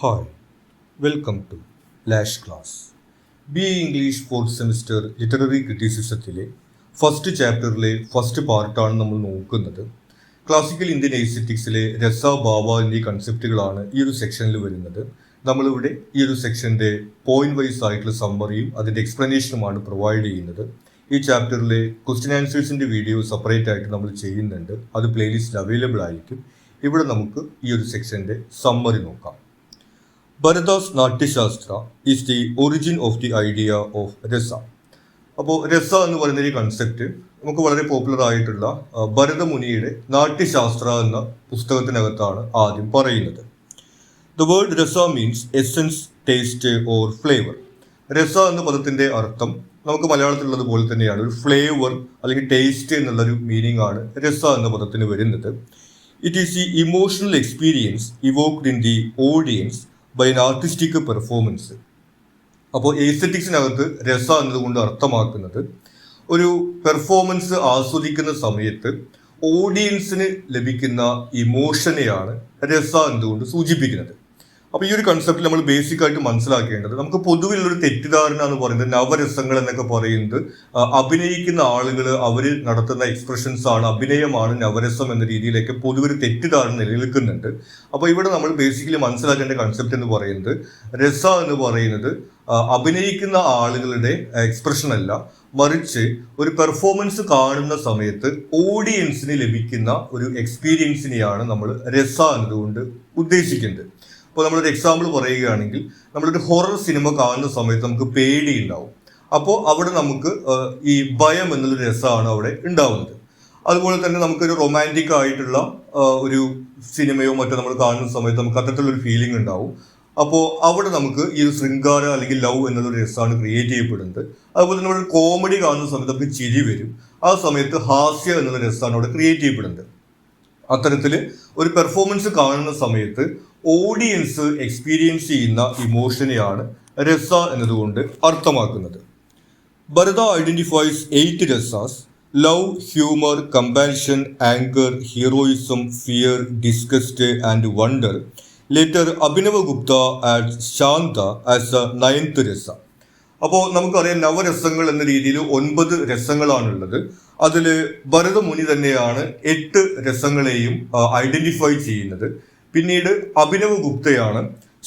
Hi, welcome to Lash Class. BA English fourth semester literary ക്രിറ്റിസിസത്തിലെ first ചാപ്റ്ററിലെ first പാർട്ടാണ് നമ്മൾ നോക്കുന്നത്. ക്ലാസിക്കൽ ഇന്ത്യൻ എസ്തെറ്റിക്സിലെ രസ, ഭാവ എന്നീ കൺസെപ്റ്റുകളാണ് ഈ ഒരു സെക്ഷനിൽ വരുന്നത്. നമ്മളിവിടെ ഈ ഒരു സെക്ഷൻ്റെ പോയിന്റ് വൈസ് ആയിട്ടുള്ള സമ്മറിയും അതിൻ്റെ എക്സ്പ്ലനേഷനുമാണ് പ്രൊവൈഡ് ചെയ്യുന്നത്. ഈ ചാപ്റ്ററിലെ ക്വസ്റ്റ്യൻ ആൻസേഴ്സിൻ്റെ വീഡിയോ സെപ്പറേറ്റ് ആയിട്ട് നമ്മൾ ചെയ്യുന്നുണ്ട്. അത് പ്ലേലിസ്റ്റിൽ അവൈലബിൾ ആയിരിക്കും. ഇവിടെ നമുക്ക് ഈ ഒരു സെക്ഷൻ്റെ സമ്മറി നോക്കാം. Bharata's Natyashastra is the origin of the idea of rasa. അപ്പോൾ രസ എന്ന് പറയുന്ന ഒരു കൺസെപ്റ്റ് നമുക്ക് വളരെ പോപ്പുലർ ആയിട്ടുള്ള ഭരതമുനിയുടെ നാട്യശാസ്ത്ര എന്ന പുസ്തകത്തിനകത്താണ് ആദ്യം പറയുന്നത്. ദ വേർഡ് രസ means essence, taste or flavour. രസ എന്ന പദത്തിൻ്റെ അർത്ഥം നമുക്ക് മലയാളത്തിലുള്ളത് പോലെ തന്നെയാണ്. ഒരു ഫ്ലേവർ അല്ലെങ്കിൽ ടേസ്റ്റ് എന്നുള്ളൊരു മീനിങ് ആണ് രസ എന്ന പദത്തിന് വരുന്നത്. It is the emotional experience evoked in the audience by an artistic performance. അപ്പോൾ എസ്തെറ്റിക്സിനകത്ത് രസ എന്നതുകൊണ്ട് അർത്ഥമാക്കുന്നത് ഒരു പെർഫോമൻസ് ആസ്വദിക്കുന്ന സമയത്ത് ഓഡിയൻസിന് ലഭിക്കുന്ന ഇമോഷനെയാണ് രസ എന്നതുകൊണ്ട് സൂചിപ്പിക്കുന്നത്. അപ്പോൾ ഈ ഒരു കൺസെപ്റ്റ് നമ്മൾ ബേസിക് ആയിട്ട് മനസ്സിലാക്കേണ്ടത്, നമുക്ക് പൊതുവിലുള്ളൊരു തെറ്റിദ്ധാരണ എന്ന് പറയുന്നത് നവരസങ്ങൾ എന്നൊക്കെ പറയുന്നത് അഭിനയിക്കുന്ന ആളുകൾ അവർ നടത്തുന്ന എക്സ്പ്രഷൻസ് ആണ്, അഭിനയമാണ് നവരസം എന്ന രീതിയിലേക്ക് പൊതുവൊരു തെറ്റിദ്ധാരണ നിലനിൽക്കുന്നുണ്ട്. അപ്പോൾ ഇവിടെ നമ്മൾ ബേസിക്കലി മനസ്സിലാക്കേണ്ട കൺസെപ്റ്റ് എന്ന് പറയുന്നത് രസ എന്ന് പറയുന്നത് അഭിനയിക്കുന്ന ആളുകളുടെ എക്സ്പ്രഷൻ അല്ല, മറിച്ച് ഒരു പെർഫോമൻസ് കാണുന്ന സമയത്ത് ഓഡിയൻസിന് ലഭിക്കുന്ന ഒരു എക്സ്പീരിയൻസിനെയാണ് നമ്മൾ രസ എന്നതുകൊണ്ട് ഉദ്ദേശിക്കുന്നത്. ഇപ്പോൾ നമ്മളൊരു എക്സാമ്പിൾ പറയുകയാണെങ്കിൽ, നമ്മളൊരു ഹൊറർ സിനിമ കാണുന്ന സമയത്ത് നമുക്ക് പേടി ഉണ്ടാവും. അപ്പോൾ അവിടെ നമുക്ക് ഈ ഭയം എന്നുള്ളൊരു രസമാണ് അവിടെ ഉണ്ടാവുന്നത്. അതുപോലെ തന്നെ നമുക്കൊരു റൊമാൻറ്റിക് ആയിട്ടുള്ള ഒരു സിനിമയോ മറ്റോ നമ്മൾ കാണുന്ന സമയത്ത് നമുക്ക് അത്തരത്തിലുള്ളൊരു ഫീലിംഗ് ഉണ്ടാവും. അപ്പോൾ അവിടെ നമുക്ക് ഈ ഒരു ശൃംഗാര അല്ലെങ്കിൽ ലവ് എന്നുള്ളൊരു രസമാണ് ക്രിയേറ്റ് ചെയ്യപ്പെടുന്നത്. അതുപോലെ തന്നെ നമ്മളൊരു കോമഡി കാണുന്ന സമയത്ത് നമുക്ക് ചിരി വരും. ആ സമയത്ത് ഹാസ്യം എന്നുള്ള രസമാണ് അവിടെ ക്രിയേറ്റ് ചെയ്യപ്പെടുന്നത്. അത്തരത്തിൽ ഒരു പെർഫോമൻസ് കാണുന്ന സമയത്ത് ഓഡിയൻസ് എക്സ്പീരിയൻസ് ചെയ്യുന്ന ഇമോഷനെയാണ് രസ എന്നതുകൊണ്ട് അർത്ഥമാക്കുന്നത്. Bharata identifies 8 rasas: love, humour, compassion, anger, heroism, fear, disgust and wonder. Later Abhinava Gupta adds Shanta as a 9th rasa. അപ്പോൾ നമുക്കറിയാം നവരസങ്ങൾ എന്ന രീതിയിൽ 9 രസങ്ങളാണുള്ളത്. അതിൽ ഭരതമുനി തന്നെയാണ് 8 രസങ്ങളെയും ഐഡന്റിഫൈ ചെയ്യുന്നത്. പിന്നീട് അഭിനവ ഗുപ്തയാണ്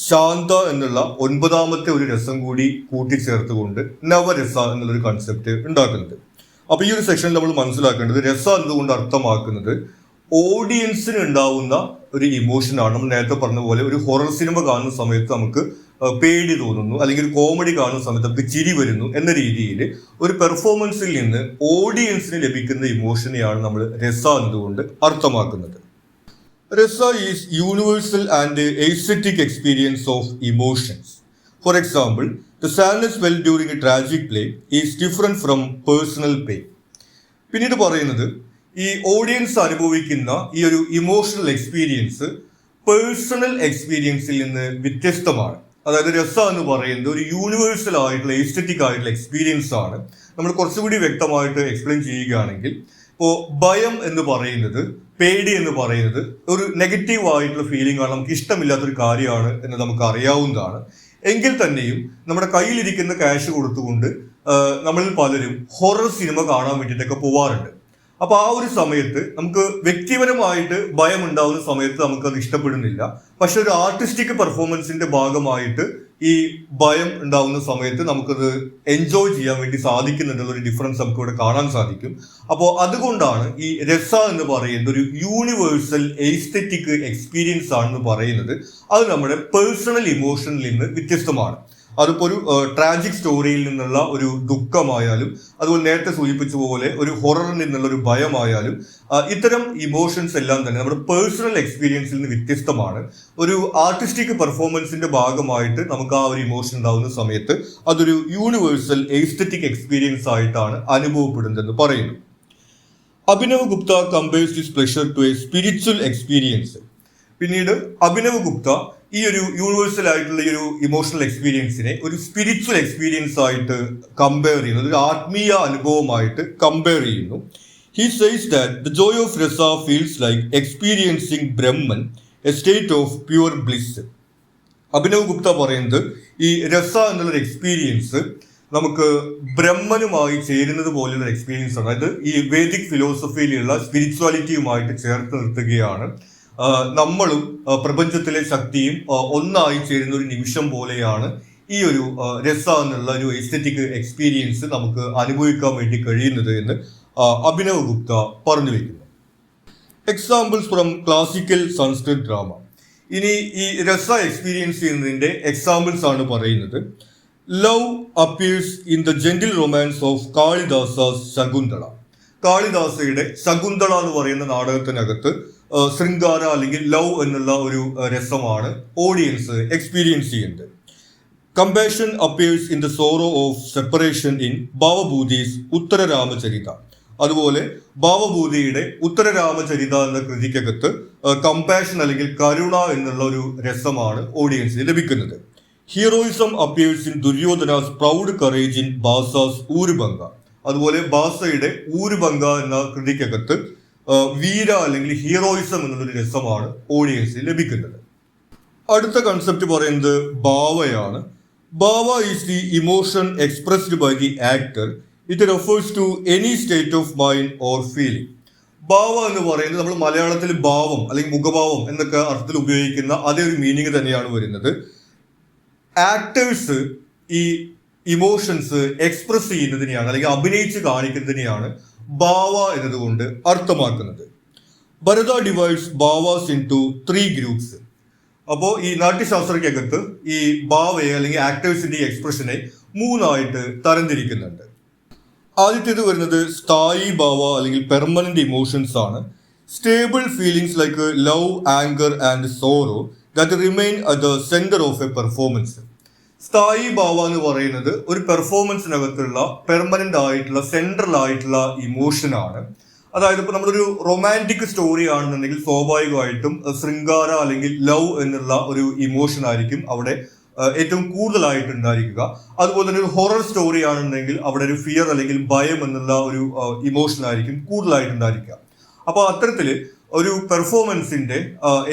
ശാന്ത എന്നുള്ള 9ാമത്തെ ഒരു രസം കൂടി കൂട്ടിച്ചേർത്തുകൊണ്ട് നവരസ എന്നുള്ളൊരു കൺസെപ്റ്റ് ഉണ്ടാക്കുന്നത്. അപ്പോൾ ഈ ഒരു സെക്ഷനിൽ നമ്മൾ മനസ്സിലാക്കേണ്ടത് രസ എന്നതുകൊണ്ട് അർത്ഥമാക്കുന്നത് ഓഡിയൻസിന് ഉണ്ടാവുന്ന ഒരു ഇമോഷനാണ്. നമ്മൾ നേരത്തെ പറഞ്ഞ പോലെ ഒരു ഹൊറർ സിനിമ കാണുന്ന സമയത്ത് നമുക്ക് പേടി തോന്നുന്നു, അല്ലെങ്കിൽ ഒരു കോമഡി കാണുന്ന സമയത്ത് നമുക്ക് ചിരി വരുന്നു എന്ന രീതിയിൽ ഒരു പെർഫോമൻസിൽ നിന്ന് ഓഡിയൻസിന് ലഭിക്കുന്ന ഇമോഷനെയാണ് നമ്മൾ രസ എന്നതുകൊണ്ട് അർത്ഥമാക്കുന്നത്. രസ is universal and aesthetic experience of emotions. For example, the sadness felt during A tragic play is different from personal pain. പിന്നീട് പറയുന്നത് ഈ ഓഡിയൻസ് അനുഭവിക്കുന്ന ഈ ഒരു ഇമോഷണൽ എക്സ്പീരിയൻസ് പേഴ്സണൽ എക്സ്പീരിയൻസിൽ നിന്ന് വ്യത്യസ്തമാണ്. അതായത് രസ എന്ന് പറയുന്നത് ഒരു യൂണിവേഴ്സൽ ആയിട്ടുള്ള എസ്തെറ്റിക് ആയിട്ടുള്ള എക്സ്പീരിയൻസ് ആണ്. നമ്മൾ കുറച്ചുകൂടി വ്യക്തമായിട്ട് എക്സ്പ്ലെയിൻ ചെയ്യുകയാണെങ്കിൽ, ഇപ്പോൾ ഭയം എന്ന് പറയുന്നത്, പേടി എന്ന് പറയുന്നത് ഒരു നെഗറ്റീവ് ആയിട്ടുള്ള ഫീലിംഗ് ആണ്, നമുക്ക് ഇഷ്ടമില്ലാത്തൊരു കാര്യമാണ് എന്ന് നമുക്ക് അറിയാവുന്നതാണ്. എങ്കിൽ തന്നെയും നമ്മുടെ കയ്യിലിരിക്കുന്ന ക്യാഷ് കൊടുത്തുകൊണ്ട് നമ്മളിൽ പലരും ഹൊറർ സിനിമ കാണാൻ വേണ്ടിയിട്ടൊക്കെ പോവാറുണ്ട്. അപ്പോൾ ആ ഒരു സമയത്ത് നമുക്ക് വ്യക്തിപരമായിട്ട് ഭയം ഉണ്ടാവുന്ന സമയത്ത് നമുക്കത് ഇഷ്ടപ്പെടുന്നില്ല. പക്ഷെ ഒരു ആർട്ടിസ്റ്റിക് പെർഫോമൻസിന്റെ ഭാഗമായിട്ട് ഈ ഭയം ഉണ്ടാവുന്ന സമയത്ത് നമുക്കത് എൻജോയ് ചെയ്യാൻ വേണ്ടി സാധിക്കുന്നുണ്ടെന്നൊരു ഡിഫറൻസ് നമുക്ക് ഇവിടെ കാണാൻ സാധിക്കും. അപ്പോൾ അതുകൊണ്ടാണ് ഈ രസ എന്ന് പറയുന്നത് ഒരു യൂണിവേഴ്സൽ എസ്തെറ്റിക് എക്സ്പീരിയൻസ് ആണെന്ന് പറയുന്നത്. അത് നമ്മുടെ പേഴ്സണൽ ഇമോഷനിൽ നിന്ന് വ്യത്യസ്തമാണ്. അതിപ്പോൾ ഒരു ട്രാജിക് സ്റ്റോറിയിൽ നിന്നുള്ള ഒരു ദുഃഖമായാലും, അതുപോലെ നേരത്തെ സൂചിപ്പിച്ച പോലെ ഒരു ഹൊററിൽ നിന്നുള്ള ഒരു ഭയമായാലും, ഇത്തരം ഇമോഷൻസ് എല്ലാം തന്നെ നമ്മുടെ പേഴ്സണൽ എക്സ്പീരിയൻസിൽ നിന്ന് വ്യത്യസ്തമാണ്. ഒരു ആർട്ടിസ്റ്റിക് പെർഫോമൻസിന്റെ ഭാഗമായിട്ട് നമുക്ക് ആ ഒരു ഇമോഷൻ ഉണ്ടാകുന്ന സമയത്ത് അതൊരു യൂണിവേഴ്സൽ എസ്തെറ്റിക് എക്സ്പീരിയൻസ് ആയിട്ടാണ് അനുഭവപ്പെടുന്നതെന്ന് പറയുന്നു. Abhinav Gupta compares this pleasure to a spiritual experience. പിന്നീട് അഭിനവ് ഗുപ്ത ഈ ഒരു യൂണിവേഴ്സൽ ആയിട്ടുള്ള ഈ ഒരു ഇമോഷണൽ എക്സ്പീരിയൻസിനെ ഒരു സ്പിരിച്വൽ എക്സ്പീരിയൻസ് ആയിട്ട് കമ്പയർ ചെയ്യുന്നു, ഒരു ആത്മീയ അനുഭവമായിട്ട് കമ്പയർ ചെയ്യുന്നു. He says that the joy of rasa feels like experiencing Brahman, a state of pure bliss. Abhinav Gupta പറയുന്നത് ഈ രസ എന്നുള്ളൊരു എക്സ്പീരിയൻസ് നമുക്ക് ബ്രഹ്മനുമായി ചേരുന്നത് പോലെയുള്ള എക്സ്പീരിയൻസ് ആണ്. അതായത് ഈ വേദിക് ഫിലോസഫിയിലുള്ള സ്പിരിച്വാലിറ്റിയുമായിട്ട് ചേർത്ത് നിർത്തുകയാണ്. നമ്മളും പ്രപഞ്ചത്തിലെ ശക്തിയും ഒന്നായി ചേരുന്ന ഒരു നിമിഷം പോലെയാണ് ഈ ഒരു രസ എന്നുള്ള ഒരു എസ്തെറ്റിക് എക്സ്പീരിയൻസ് നമുക്ക് അനുഭവിക്കാൻ വേണ്ടി കഴിയുന്നത് എന്ന് അഭിനവ് ഗുപ്ത പറഞ്ഞു വെക്കുന്നു. Examples from classical Sanskrit drama. ഇനി ഈ രസ എക്സ്പീരിയൻസ് ചെയ്യുന്നതിന്റെ എക്സാമ്പിൾസ് ആണ് പറയുന്നത്. Love appears in the gentle romance of Kalidasa's Shakuntala. കാളിദാസയുടെ ശകുന്തള എന്ന് പറയുന്ന നാടകത്തിനകത്ത് ശൃംഗാര അല്ലെങ്കിൽ ലവ് എന്നുള്ള ഒരു രസമാണ് ഓഡിയൻസ് എക്സ്പീരിയൻസ് ചെയ്യുന്നത്. Compassion appears in the sorrow of separation in Bhavabhuti's Uttararamacharita. അതുപോലെ ഭാവഭൂതിയുടെ ഉത്തരരാമചരിത എന്ന കൃതിക്കകത്ത് കമ്പാഷൻ അല്ലെങ്കിൽ കരുണ എന്നുള്ള ഒരു രസമാണ് ഓഡിയൻസിന് ലഭിക്കുന്നത്. Heroism appears in Duryodhana's proud courage in Bhasa's Urubhanga. അതുപോലെ ബാസയുടെ ഊരുഭംഗ എന്ന കൃതിക്കകത്ത് വീര അല്ലെങ്കിൽ ഹീറോയിസം എന്നുള്ളൊരു രസമാണ് ഓഡിയൻസിന് ലഭിക്കുന്നത്. അടുത്ത കൺസെപ്റ്റ് പറയുന്നത് ഭാവയാണ്. Bhava is the emotion expressed by the actor. It refers to any state of mind or feeling. Bhava എന്ന് പറയുന്നത് നമ്മൾ മലയാളത്തിൽ ഭാവം അല്ലെങ്കിൽ മുഖഭാവം എന്നൊക്കെ അർത്ഥത്തിൽ ഉപയോഗിക്കുന്ന അതേ ഒരു മീനിങ് തന്നെയാണ് വരുന്നത്. ആക്ടേഴ്സ് ഈ ഇമോഷൻസ് എക്സ്പ്രസ് ചെയ്യുന്നതിനെയാണ് അല്ലെങ്കിൽ അഭിനയിച്ച് കാണിക്കുന്നതിനെയാണ് ഭാവ എന്നതുകൊണ്ട് അർത്ഥമാക്കുന്നത്. Bharata divides bhavas into 3 groups. അപ്പോൾ ഈ നാട്യശാസ്ത്രജ്ഞകത്ത് ഈ ഭാവയെ അല്ലെങ്കിൽ ആക്ടേഴ്സിന്റെ ഈ എക്സ്പ്രഷനെ 3ആയിട്ട് തരംതിരിക്കുന്നുണ്ട്. ആദ്യത്തേത് വരുന്നത് സ്ഥായി ഭാവ അല്ലെങ്കിൽ പെർമനന്റ് ഇമോഷൻസ് ആണ്. Stable feelings like love, anger and sorrow that remain at the centre of a performance. Sthayi bhava എന്ന് പറയുന്നത് ഒരു പെർഫോമൻസിനകത്തുള്ള പെർമനന്റ് ആയിട്ടുള്ള സെൻട്രൽ ആയിട്ടുള്ള ഇമോഷൻ ആണ്. അതായത് ഇപ്പോൾ നമ്മളൊരു റൊമാൻറ്റിക് സ്റ്റോറി ആണെന്നുണ്ടെങ്കിൽ സ്വാഭാവികമായിട്ടും ശൃംഗാര അല്ലെങ്കിൽ ലവ് എന്നുള്ള ഒരു ഇമോഷൻ ആയിരിക്കും അവിടെ ഏറ്റവും കൂടുതലായിട്ട് ഉണ്ടായിരിക്കുക. അതുപോലെ തന്നെ ഒരു ഹൊറർ സ്റ്റോറി ആണെന്നുണ്ടെങ്കിൽ അവിടെ ഒരു ഫിയർ അല്ലെങ്കിൽ ഭയം എന്നുള്ള ഒരു ഇമോഷൻ ആയിരിക്കും കൂടുതലായിട്ട് ഉണ്ടായിരിക്കുക. അപ്പോൾ അത്തരത്തിൽ ഒരു പെർഫോമൻസിന്റെ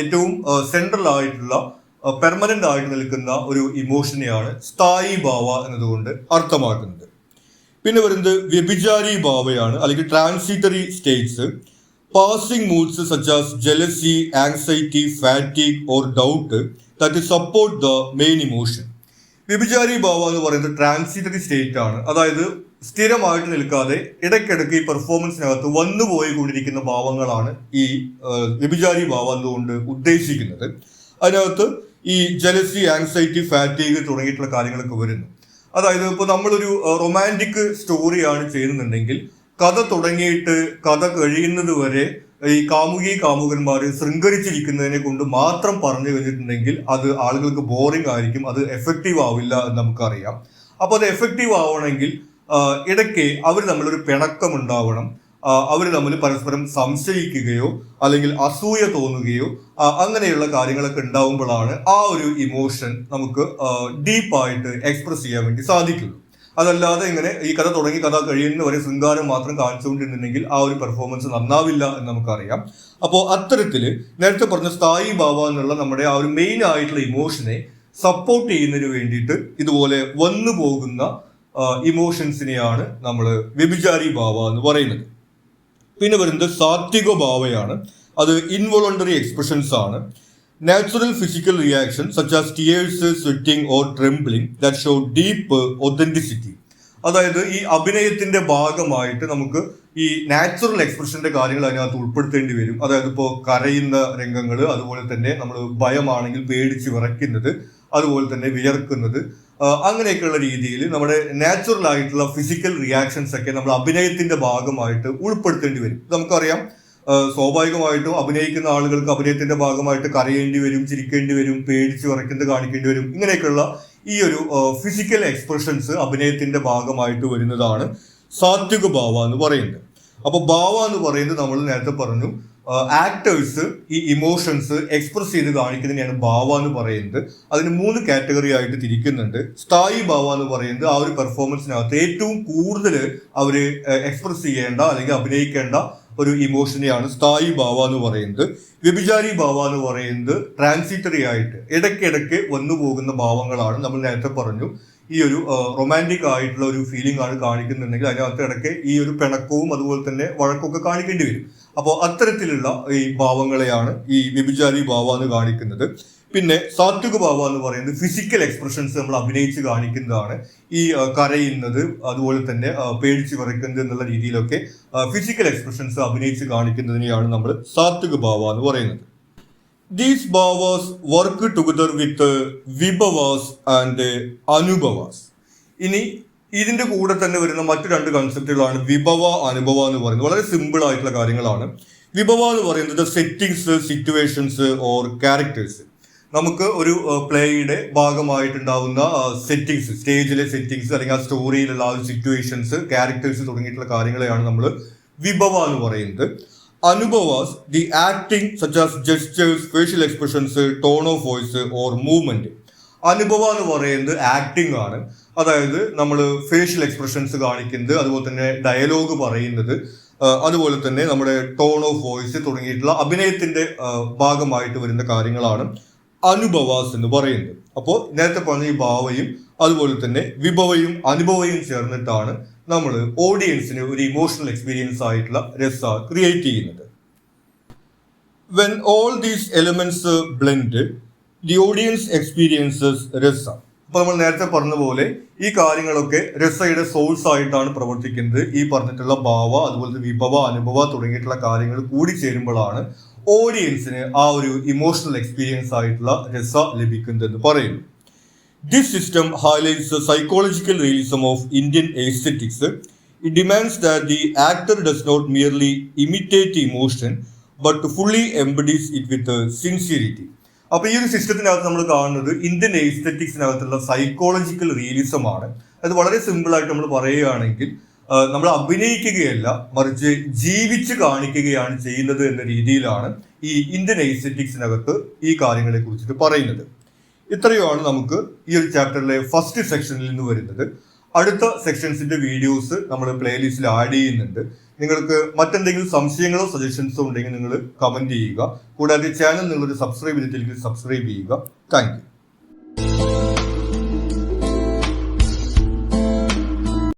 ഏറ്റവും സെൻട്രൽ ആയിട്ടുള്ള പെർമനന്റ് ആയിട്ട് നിൽക്കുന്ന ഒരു ഇമോഷനെയാണ് സ്ഥായി ഭാവ എന്നതുകൊണ്ട് അർത്ഥമാക്കുന്നത്. പിന്നെ വരുന്നത് വ്യഭിചാരി ഭാവയാണ് അല്ലെങ്കിൽ transitory states. Passing moods such as jealousy, anxiety, fatigue or doubt that support the main emotion. Vyabhichari bhava എന്ന് പറയുന്നത് ട്രാൻസിറ്ററി സ്റ്റേറ്റ് ആണ്. അതായത് സ്ഥിരമായിട്ട് നിൽക്കാതെ ഇടയ്ക്കിടയ്ക്ക് ഈ പെർഫോമൻസിനകത്ത് വന്നുപോയിക്കൊണ്ടിരിക്കുന്ന ഭാവങ്ങളാണ് ഈ വ്യഭിചാരി ഭാവം എന്നുകൊണ്ട് ഉദ്ദേശിക്കുന്നത്. അതിനകത്ത് ഈ ജലസി, ആങ്സൈറ്റി, ഫാറ്റീഗ് തുടങ്ങിയിട്ടുള്ള കാര്യങ്ങളൊക്കെ വരുന്നു. അതായത് ഇപ്പോൾ നമ്മളൊരു റൊമാൻറ്റിക് സ്റ്റോറിയാണ് ചെയ്യുന്നുണ്ടെങ്കിൽ കഥ തുടങ്ങിയിട്ട് കഥ കഴിയുന്നത് വരെ ഈ കാമുകന്മാർ ശൃംഗരിച്ചിരിക്കുന്നതിനെ കൊണ്ട് മാത്രം പറഞ്ഞു കഴിഞ്ഞിട്ടുണ്ടെങ്കിൽ അത് ആളുകൾക്ക് ബോറിംഗ് ആയിരിക്കും, അത് എഫക്റ്റീവ് ആവില്ല എന്ന് നമുക്കറിയാം. അപ്പോൾ അത് എഫക്റ്റീവ് ആവണമെങ്കിൽ ഇടയ്ക്ക് അവർ തമ്മിലൊരു പിണക്കം ഉണ്ടാവണം. അവർ തമ്മിൽ പരസ്പരം സംശയിക്കുകയോ അല്ലെങ്കിൽ അസൂയ തോന്നുകയോ അങ്ങനെയുള്ള കാര്യങ്ങളൊക്കെ ഉണ്ടാവുമ്പോഴാണ് ആ ഒരു ഇമോഷൻ നമുക്ക് ഡീപ്പായിട്ട് എക്സ്പ്രസ് ചെയ്യാൻ വേണ്ടി സാധിക്കുള്ളൂ. അതല്ലാതെ ഇങ്ങനെ ഈ കഥ തുടങ്ങി കഥ കഴിയുന്നവരെ ശൃംഗാരം മാത്രം കാണിച്ചുകൊണ്ടിരുന്നുണ്ടെങ്കിൽ ആ ഒരു പെർഫോമൻസ് നന്നാവില്ല എന്ന് നമുക്കറിയാം. അപ്പോൾ അത്തരത്തിൽ നേരത്തെ പറഞ്ഞ സ്ഥായി ഭാവ എന്നുള്ള നമ്മുടെ ആ ഒരു മെയിൻ ആയിട്ടുള്ള ഇമോഷനെ സപ്പോർട്ട് ചെയ്യുന്നതിന് വേണ്ടിയിട്ട് ഇതുപോലെ വന്നു പോകുന്ന ഇമോഷൻസിനെയാണ് നമ്മൾ വ്യഭിചാരി ഭാവ എന്ന് പറയുന്നത്. പിന്നെ വരുന്നത് സാത്വിക ഭാവയാണ്. അത് ഇൻവോളണ്ടറി എക്സ്പ്രഷൻസ് ആണ്. Natural physical reaction such as tears, sweating or trembling that show deep authenticity. അതായത് ഈ അഭിനയത്തിന്റെ ഭാഗമായിട്ട് നമുക്ക് ഈ നാച്ചുറൽ എക്സ്പ്രഷന്റെ കാര്യങ്ങൾ അതിനകത്ത് ഉൾപ്പെടുത്തേണ്ടി വരും. അതായത് ഇപ്പോൾ കരയുന്ന രംഗങ്ങൾ, അതുപോലെ തന്നെ നമ്മൾ ഭയമാണെങ്കിൽ പേടിച്ച് വിറയ്ക്കുന്നത്, അതുപോലെ തന്നെ വിയർക്കുന്നത്, അങ്ങനെയൊക്കെയുള്ള രീതിയിൽ നമ്മുടെ നാച്ചുറൽ ആയിട്ടുള്ള ഫിസിക്കൽ റിയാക്ഷൻസ് ഒക്കെ നമ്മൾ അഭിനയത്തിന്റെ ഭാഗമായിട്ട് ഉൾപ്പെടുത്തേണ്ടി വരും. നമുക്കറിയാം സ്വാഭാവികമായിട്ടും അഭിനയിക്കുന്ന ആളുകൾക്ക് അഭിനയത്തിന്റെ ഭാഗമായിട്ട് കരയേണ്ടി വരും, ചിരിക്കേണ്ടി വരും, പേടിച്ച് വിറയ്ക്കുന്നത് കാണിക്കേണ്ടി വരും. ഇങ്ങനെയൊക്കെയുള്ള ഈ ഒരു ഫിസിക്കൽ എക്സ്പ്രഷൻസ് അഭിനയത്തിന്റെ ഭാഗമായിട്ട് വരുന്നതാണ് സാത്വിക ഭാവ എന്ന് പറയുന്നത്. അപ്പോൾ ഭാവ എന്ന് പറയുന്നത് നമ്മൾ നേരത്തെ പറഞ്ഞു ആക്ടേഴ്സ് ഈ ഇമോഷൻസ് എക്സ്പ്രസ് ചെയ്ത് കാണിക്കുന്നതിനെയാണ് ഭാവ എന്ന് പറയുന്നത്. അതിന് 3 കാറ്റഗറി ആയിട്ട് തിരിക്കുന്നുണ്ട്. സ്ഥായി ഭാവ എന്ന് പറയുന്നത് ആ ഒരു പെർഫോമൻസിനകത്ത് ഏറ്റവും കൂടുതൽ അവർ എക്സ്പ്രസ് ചെയ്യേണ്ട അല്ലെങ്കിൽ അഭിനയിക്കേണ്ട ഒരു ഇമോഷനെയാണ് സ്ഥായി ഭാവ എന്ന് പറയുന്നത്. വ്യഭിചാരി ഭാവ എന്ന് പറയുന്നത് ട്രാൻസിറ്ററി ആയിട്ട് ഇടയ്ക്കിടയ്ക്ക് വന്നു പോകുന്ന ഭാവങ്ങളാണ്. നമ്മൾ നേരത്തെ പറഞ്ഞു ഈ ഒരു റൊമാൻറ്റിക് ആയിട്ടുള്ള ഒരു ഫീലിംഗ് ആണ് കാണിക്കുന്നുണ്ടെങ്കിൽ അതിനകത്ത് ഇടയ്ക്ക് ഈ ഒരു പിണക്കവും അതുപോലെ തന്നെ വഴക്കൊക്കെ കാണിക്കേണ്ടി വരും. അപ്പോൾ അത്തരത്തിലുള്ള ഈ ഭാവങ്ങളെയാണ് ഈ വ്യഭിചാരി ഭാവ എന്ന് കാണിക്കുന്നത്. പിന്നെ സാത്വിക ഭാവ എന്ന് പറയുന്നത് ഫിസിക്കൽ എക്സ്പ്രഷൻസ് നമ്മൾ അഭിനയിച്ച് കാണിക്കുന്നതാണ്. ഈ കരയുന്നത് അതുപോലെ തന്നെ പേടിച്ച് വിറയ്ക്കുന്നത് എന്നുള്ള രീതിയിലൊക്കെ ഫിസിക്കൽ എക്സ്പ്രഷൻസ് അഭിനയിച്ച് കാണിക്കുന്നതിനെയാണ് നമ്മൾ സാത്വിക ഭാവ എന്ന് പറയുന്നത്. These bhavas work together with vibhavas and anubhavas. ഇനി ഇതിന്റെ കൂടെ തന്നെ വരുന്ന മറ്റു രണ്ട് കൺസെപ്റ്റുകളാണ് വിഭവ, അനുഭവ എന്ന് പറയുന്നത്. വളരെ സിമ്പിൾ ആയിട്ടുള്ള കാര്യങ്ങളാണ്. വിഭവ എന്ന് പറയുന്നത് സെറ്റിങ്സ്, സിറ്റുവേഷൻസ് ഓർ ക്യാരക്ടേഴ്സ്. നമുക്ക് ഒരു പ്ലേയുടെ ഭാഗമായിട്ടുണ്ടാവുന്ന സെറ്റിങ്സ്, സ്റ്റേജിലെ സെറ്റിങ്സ് അല്ലെങ്കിൽ ആ സ്റ്റോറിയിലുള്ള ആ സിറ്റുവേഷൻസ്, ക്യാരക്ടേഴ്സ് തുടങ്ങിയിട്ടുള്ള കാര്യങ്ങളെയാണ് നമ്മൾ വിഭവ എന്ന് പറയുന്നത്. Anubhavas the acting such as gestures, facial expressions, tone of voice or movement. Anubhava എന്ന് പറയുന്നത് ആക്ടിങ് ആണ്. അതായത് നമ്മൾ ഫേഷ്യൽ എക്സ്പ്രഷൻസ് കാണിക്കുന്നത്, അതുപോലെ തന്നെ ഡയലോഗ് പറയുന്നത്, അതുപോലെ തന്നെ നമ്മുടെ ടോൺ ഓഫ് വോയിസ് തുടങ്ങിയിട്ടുള്ള അഭിനയത്തിന്റെ ഭാഗമായിട്ട് വരുന്ന കാര്യങ്ങളാണ് അനുഭവാസ് എന്ന് പറയുന്നത്. അപ്പോൾ നേരത്തെ പറഞ്ഞ ഈ ഭാവയും അതുപോലെ തന്നെ വിഭവയും അനുഭവയും ചേർന്നിട്ടാണ് നമ്മൾ ഓഡിയൻസിന് ഒരു ഇമോഷണൽ എക്സ്പീരിയൻസ് ആയിട്ടുള്ള രസ ക്രിയേറ്റ് ചെയ്യുന്നത്. When all these elements blend the audience experiences രസ. അപ്പോൾ നമ്മൾ നേരത്തെ പറഞ്ഞ പോലെ ഈ കാര്യങ്ങളൊക്കെ രസയുടെ സോഴ്സ് ആയിട്ടാണ് പ്രവർത്തിക്കുന്നത്. ഈ പറഞ്ഞിട്ടുള്ള ഭാവ അതുപോലെ വിഭവ, അനുഭവ തുടങ്ങിയിട്ടുള്ള കാര്യങ്ങൾ കൂടി ചേരുമ്പോഴാണ് ഓഡിയൻസിന് ആ ഒരു ഇമോഷണൽ എക്സ്പീരിയൻസ് ആയിട്ടുള്ള രസ ലഭിക്കുന്നതെന്ന് പറയുന്നു. This system highlights the psychological realism of Indian aesthetics. It demands that the actor does not merely imitate emotion, but fully embodies it with sincerity. അപ്പോൾ ഈ ഒരു സിസ്റ്റത്തിനകത്ത് നമ്മൾ കാണുന്നത് ഇന്ത്യൻ എസ്തെറ്റിക്സിനകത്തുള്ള സൈക്കോളജിക്കൽ റിയലിസം ആണ്. അത് വളരെ സിമ്പിൾ ആയിട്ട് നമ്മൾ പറയുകയാണെങ്കിൽ നമ്മൾ അഭിനയിക്കുകയല്ല, മറിച്ച് ജീവിച്ച് കാണിക്കുകയാണ് ചെയ്യുന്നത് എന്ന രീതിയിലാണ് ഈ ഇന്ത്യൻ എസ്തെറ്റിക്സിനകത്ത് ഈ കാര്യങ്ങളെ കുറിച്ചിട്ട് പറയുന്നത്. ഇത്രയുമാണ് നമുക്ക് ഈ ഒരു ചാപ്റ്ററിലെ ഫസ്റ്റ് സെക്ഷനിൽ നിന്ന് വരുന്നത്. അടുത്ത സെക്ഷൻസിന്റെ വീഡിയോസ് നമ്മൾ പ്ലേലിസ്റ്റിൽ ആഡ് ചെയ്യുന്നുണ്ട്. നിങ്ങൾക്ക് മറ്റെന്തെങ്കിലും സംശയങ്ങളോ സജഷൻസോ ഉണ്ടെങ്കിൽ നിങ്ങൾ കമന്റ് ചെയ്യുക. കൂടാതെ ചാനൽ നിങ്ങളൊരു സബ്സ്ക്രൈബ് ചെയ്തിട്ടില്ലെങ്കിൽ സബ്സ്ക്രൈബ് ചെയ്യുക. Thank you.